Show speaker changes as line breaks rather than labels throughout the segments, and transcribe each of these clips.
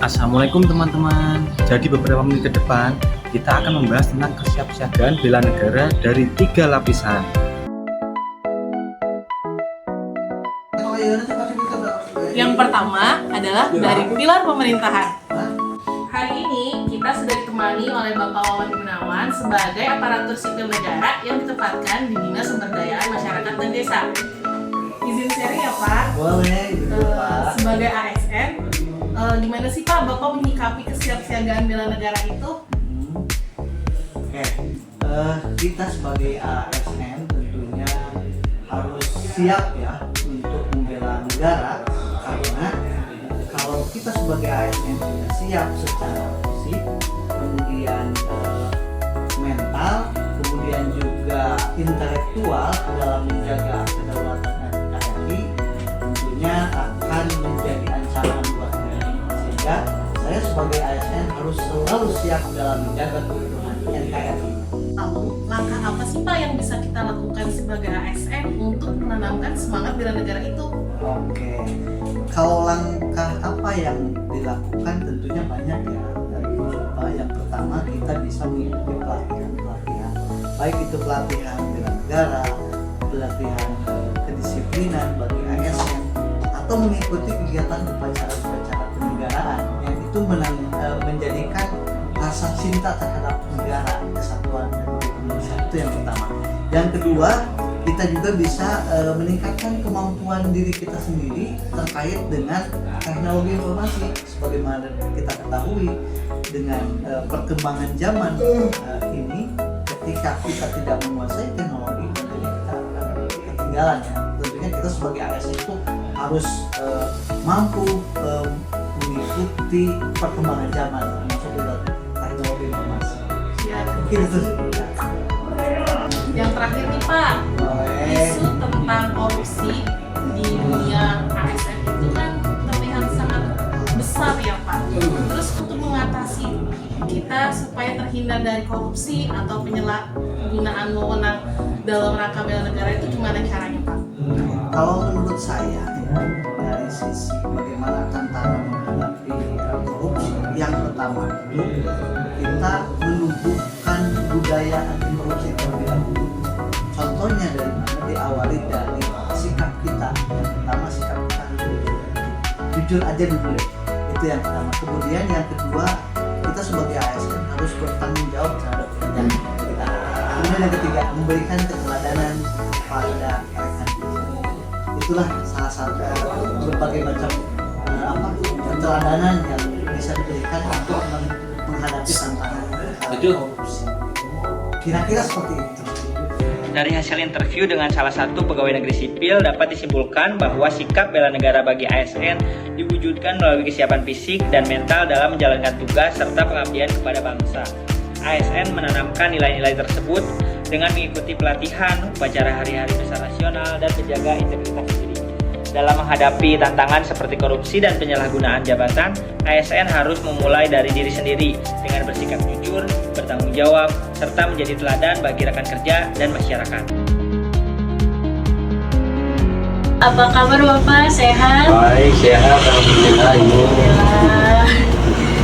Assalamualaikum teman-teman. Jadi beberapa menit ke depan kita akan membahas tentang kesiapsiagaan bela negara dari 3 lapisan.
Yang pertama adalah dari pilar pemerintahan. Hari ini kita sudah ditemani oleh Bapak Wawan Gunawan sebagai aparatur sipil negara yang ditempatkan di Dinas Sumber-Daya Masyarakat dan Desa. Izin sharing ya Pak?
Boleh, Pak.
Sebagai ASN, gimana sih Pak Bapak menyikapi kesiapsiagaan bela negara itu?
Oke, kita sebagai ASN tentunya harus siap ya untuk membela negara, karena kalau kita sebagai ASN tidak siap secara fisik, kemudian mental, kemudian juga intelektual dalam menjaga kedaulatan NKRI, tentunya akan menjadi ancaman buat negara. Sehingga saya sebagai ASN harus selalu siap dalam menjaga keutuhan NKRI.
Lalu, langkah apa sih Pak yang bisa kita lakukan sebagai ASN untuk menanamkan semangat bela negara itu?
Oke, kalau langkah apa yang dilakukan tentunya banyak ya. Dari beberapa, yang pertama kita bisa mengikuti pelatihan, baik itu pelatihan bela negara, pelatihan kedisiplinan bagi ASN, atau mengikuti kegiatan upacara-upacara kenegaraan yang itu menjadikan rasa cinta terhadap negara, kesatuan dan Indonesia. Itu yang pertama. Yang kedua, kita juga bisa meningkatkan kemampuan diri kita sendiri terkait dengan teknologi informasi. Sebagaimana kita ketahui, dengan perkembangan zaman ini, ketika kita tidak menguasai teknologi, tentunya kita akan ketinggalan ya. Tentunya kita sebagai ASN itu harus mampu mengikuti perkembangan zaman, termasuk dengan teknologi informasi.
Ya,
Mungkin itu.
yang terakhir nih Pak,
Boleh.
isu tentang korupsi di dunia ASN itu kan terlihat sangat besar ya Pak. Terus untuk mengatasi kita supaya terhindar dari korupsi atau penyalahgunaan wewenang dalam rangka bela negara itu gimana caranya Pak?
Kalau menurut saya ya, dari sisi bagaimana tantangan menghadapi korupsi, yang pertama itu kita menumbuhkan budaya anti korupsi terlebih dahulu. Contohnya dari mana? Diawali dari sikap kita. Yang pertama, sikap kita harus jujur aja dulu deh. Itu yang pertama. Kemudian yang kedua, kita sebagai ASN harus bertanggung jawab terhadap kerjaan kita. Kemudian yang ketiga, memberikan keteladanan pada rekan kita. Itulah salah satu berbagai macam keteladanan yang bisa diberikan untuk menghadapi tantangan korupsi. Kira-kira seperti itu.
Dari hasil interview dengan salah satu pegawai negeri sipil dapat disimpulkan bahwa sikap bela negara bagi ASN diwujudkan melalui kesiapan fisik dan mental dalam menjalankan tugas serta pengabdian kepada bangsa. ASN menanamkan nilai-nilai tersebut dengan mengikuti pelatihan, upacara hari-hari besar nasional, dan menjaga integritas diri. Dalam menghadapi tantangan seperti korupsi dan penyalahgunaan jabatan, ASN harus memulai dari diri sendiri dengan bersikap jujur, bertanggung jawab, serta menjadi teladan bagi rekan kerja dan masyarakat.
Apa kabar Bapak? Sehat?
Baik, sehat, alhamdulillah.
Alhamdulillah.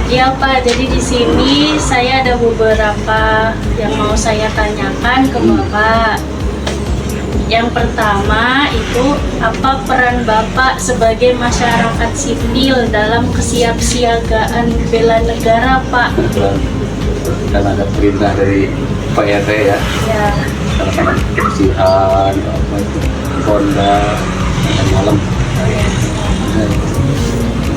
Iya Pak, jadi di sini saya ada beberapa yang mau saya tanyakan ke Bapak. Yang pertama itu, apa peran Bapak sebagai masyarakat sipil dalam kesiapsiagaan bela negara Pak?
Dan ada perintah dari Pak RT ya,
Ya,
dalam kebersihan, apa itu, ronda, dan malam.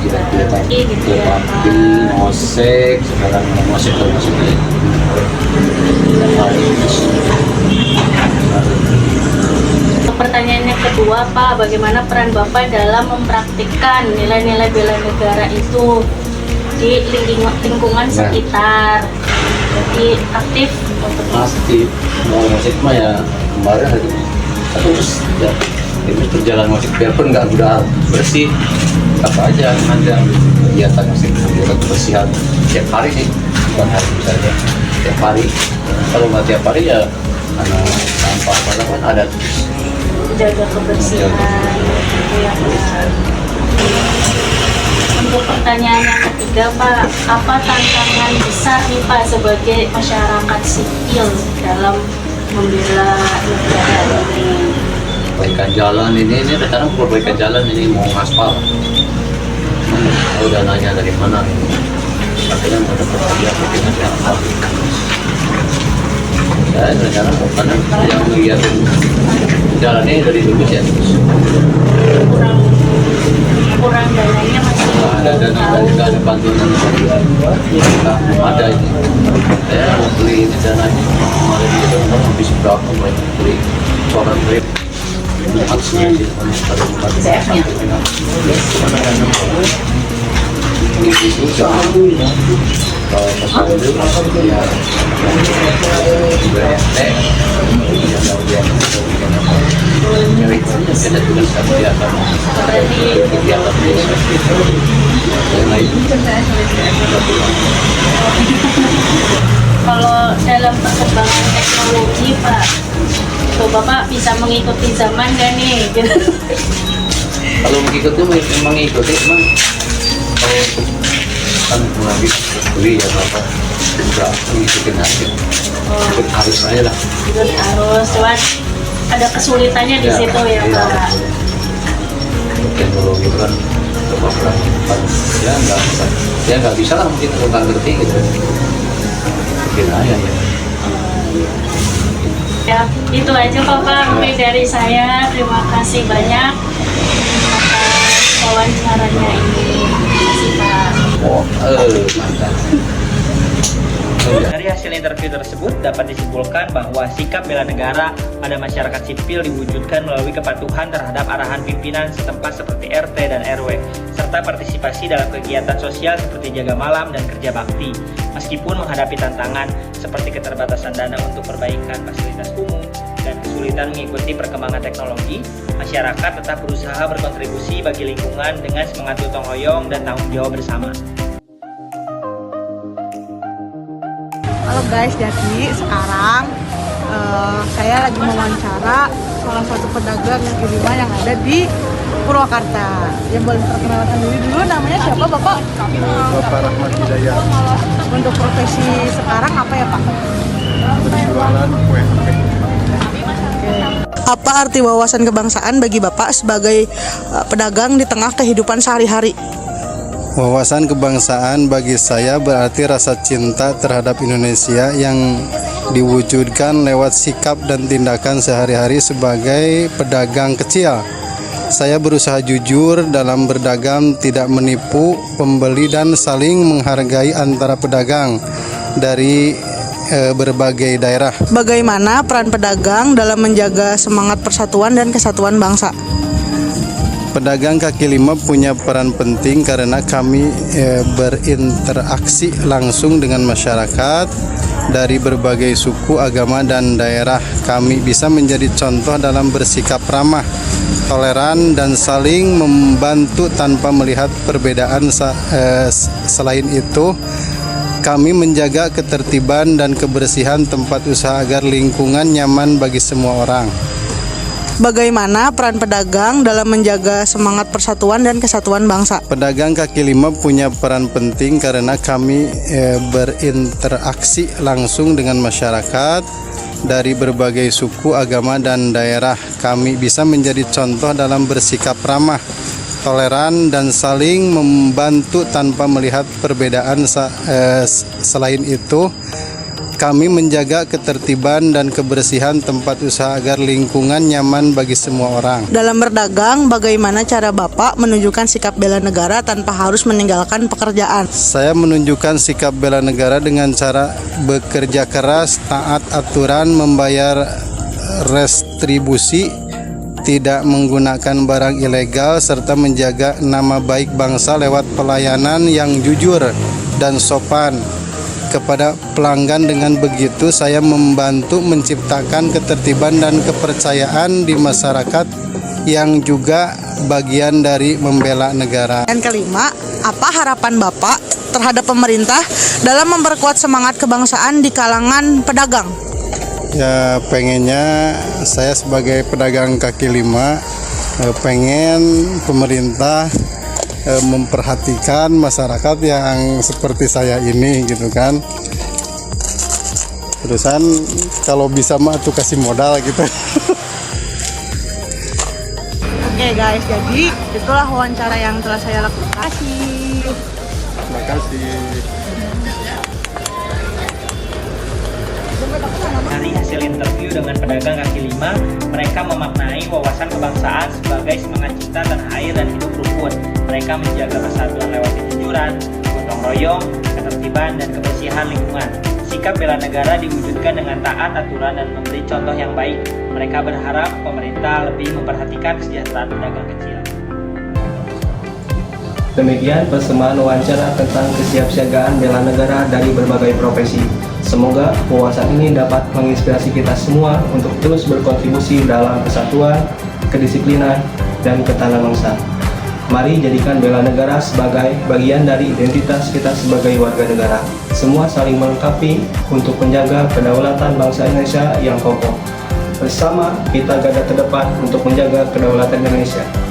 Kira-kira
Iya, gitu ya,
terapi,
Pak.
mosek, sekarang mosek termasuk ya.
Pertanyaan yang kedua Pak, bagaimana peran Bapak dalam mempraktikkan nilai-nilai bela negara itu di lingkungan sekitar? Jadi aktif untuk
Pasti mau musik mah ya kemarin hari terus ya terus berjalan musik biarpun nggak udah bersih apa aja nanti ambil kegiatan musik kegiatan kebersihan tiap hari sih, bukan hari saja tiap hari. Kalau nggak tiap hari ya karena sampah apa kan ada
jaga kebersihan gitu ya Pak. untuk pertanyaan yang ketiga, Pak, apa tantangan besar nih Pak sebagai masyarakat sipil dalam membela negara ini?
Perbaikan jalan ini sekarang perbaikan jalan ini mau ngaspal. Tahu dananya dari mana? Katanya mau dapat hadiah mungkin nanti apa? Saya sekarang karena yang lihatin jalan ini dari dulu ya.
kurang dananya masih
Ada dana dan juga ada bantuan ada ini. Saya mau beli ini dananya kemarin itu habis berapa mau beli orang trip.
Kalau dalam perkembangan teknologi Pak, tuh Bapak bisa mengikuti zaman gak nih?
Kalau mengikuti emang kalau kan lagi beli ya apa enggak ngikutin aja ikut arus aja lah.
Ikut arus, cuman ada kesulitannya di situ ya Pak.
Teknologi itu kan beberapa ya nggak bisa lah mungkin kalau nggak ngerti gitu mungkin aja ya.
Ya, itu aja Bapak mungkin dari saya. Terima kasih banyak atas wawancaranya ini. Terima kasih Pak.
Mantap.
Dari hasil interview tersebut dapat disimpulkan bahwa sikap bela negara pada masyarakat sipil diwujudkan melalui kepatuhan terhadap arahan pimpinan setempat seperti RT dan RW, serta partisipasi dalam kegiatan sosial seperti jaga malam dan kerja bakti. Meskipun menghadapi tantangan seperti keterbatasan dana untuk perbaikan fasilitas umum dan kesulitan mengikuti perkembangan teknologi, masyarakat tetap berusaha berkontribusi bagi lingkungan dengan semangat gotong royong dan tanggung jawab bersama.
Halo guys, jadi sekarang saya lagi mewawancara salah satu pedagang kaki lima yang ada di Purwakarta. Yang boleh perkenalkan diri dulu, namanya siapa Bapak?
Bapak Rahmat Hidayat.
Untuk profesi sekarang apa ya Pak?
Berjualan kue HP.
Apa arti wawasan kebangsaan bagi Bapak sebagai pedagang di tengah kehidupan sehari-hari?
Wawasan kebangsaan bagi saya berarti rasa cinta terhadap Indonesia yang diwujudkan lewat sikap dan tindakan sehari-hari sebagai pedagang kecil. Saya berusaha jujur dalam berdagang, tidak menipu pembeli dan saling menghargai antara pedagang dari berbagai daerah.
Bagaimana peran pedagang dalam menjaga semangat persatuan dan kesatuan bangsa?
Pedagang kaki lima punya peran penting karena kami berinteraksi langsung dengan masyarakat dari berbagai suku, agama, dan daerah. Kami bisa menjadi contoh dalam bersikap ramah, toleran, dan saling membantu tanpa melihat perbedaan. Selain itu, kami menjaga ketertiban dan kebersihan tempat usaha agar lingkungan nyaman bagi semua orang.
Bagaimana peran pedagang dalam menjaga semangat persatuan dan kesatuan bangsa?
Pedagang kaki lima punya peran penting karena kami berinteraksi langsung dengan masyarakat dari berbagai suku, agama, dan daerah. Kami bisa menjadi contoh dalam bersikap ramah, toleran, dan saling membantu tanpa melihat perbedaan. Selain itu, kami menjaga ketertiban dan kebersihan tempat usaha agar lingkungan nyaman bagi semua orang.
Dalam berdagang, bagaimana cara Bapak menunjukkan sikap bela negara tanpa harus meninggalkan pekerjaan?
Saya menunjukkan sikap bela negara dengan cara bekerja keras, taat aturan, membayar retribusi, tidak menggunakan barang ilegal, serta menjaga nama baik bangsa lewat pelayanan yang jujur dan sopan kepada pelanggan. Dengan begitu saya membantu menciptakan ketertiban dan kepercayaan di masyarakat yang juga bagian dari membela negara.
Dan kelima, apa harapan Bapak terhadap pemerintah dalam memperkuat semangat kebangsaan di kalangan pedagang?
Ya, pengennya saya sebagai pedagang kaki lima pengen pemerintah memperhatikan masyarakat yang seperti saya ini gitu kan. Terusan kalau bisa mah tuh kasih modal gitu.
Oke guys, jadi itulah wawancara yang telah saya lakukan.
Terima kasih.
Dari hasil interview dengan pedagang kaki lima, mereka memaknai wawasan kebangsaan sebagai semangat cinta tanah air dan hidup rukun. Mereka menjaga persatuan lewat kejujuran, gotong royong, ketertiban, dan kebersihan lingkungan. Sikap bela negara diwujudkan dengan taat aturan dan memberi contoh yang baik. Mereka berharap pemerintah lebih memperhatikan kesejahteraan pedagang kecil.
Demikian persembahan wawancara tentang kesiapsiagaan bela negara dari berbagai profesi. Semoga wawasan ini dapat menginspirasi kita semua untuk terus berkontribusi dalam kesatuan, kedisiplinan, dan ketahanan bangsa. Mari jadikan bela negara sebagai bagian dari identitas kita sebagai warga negara. Semua saling melengkapi untuk menjaga kedaulatan bangsa Indonesia yang kokoh. Bersama kita garda terdepan untuk menjaga kedaulatan Indonesia.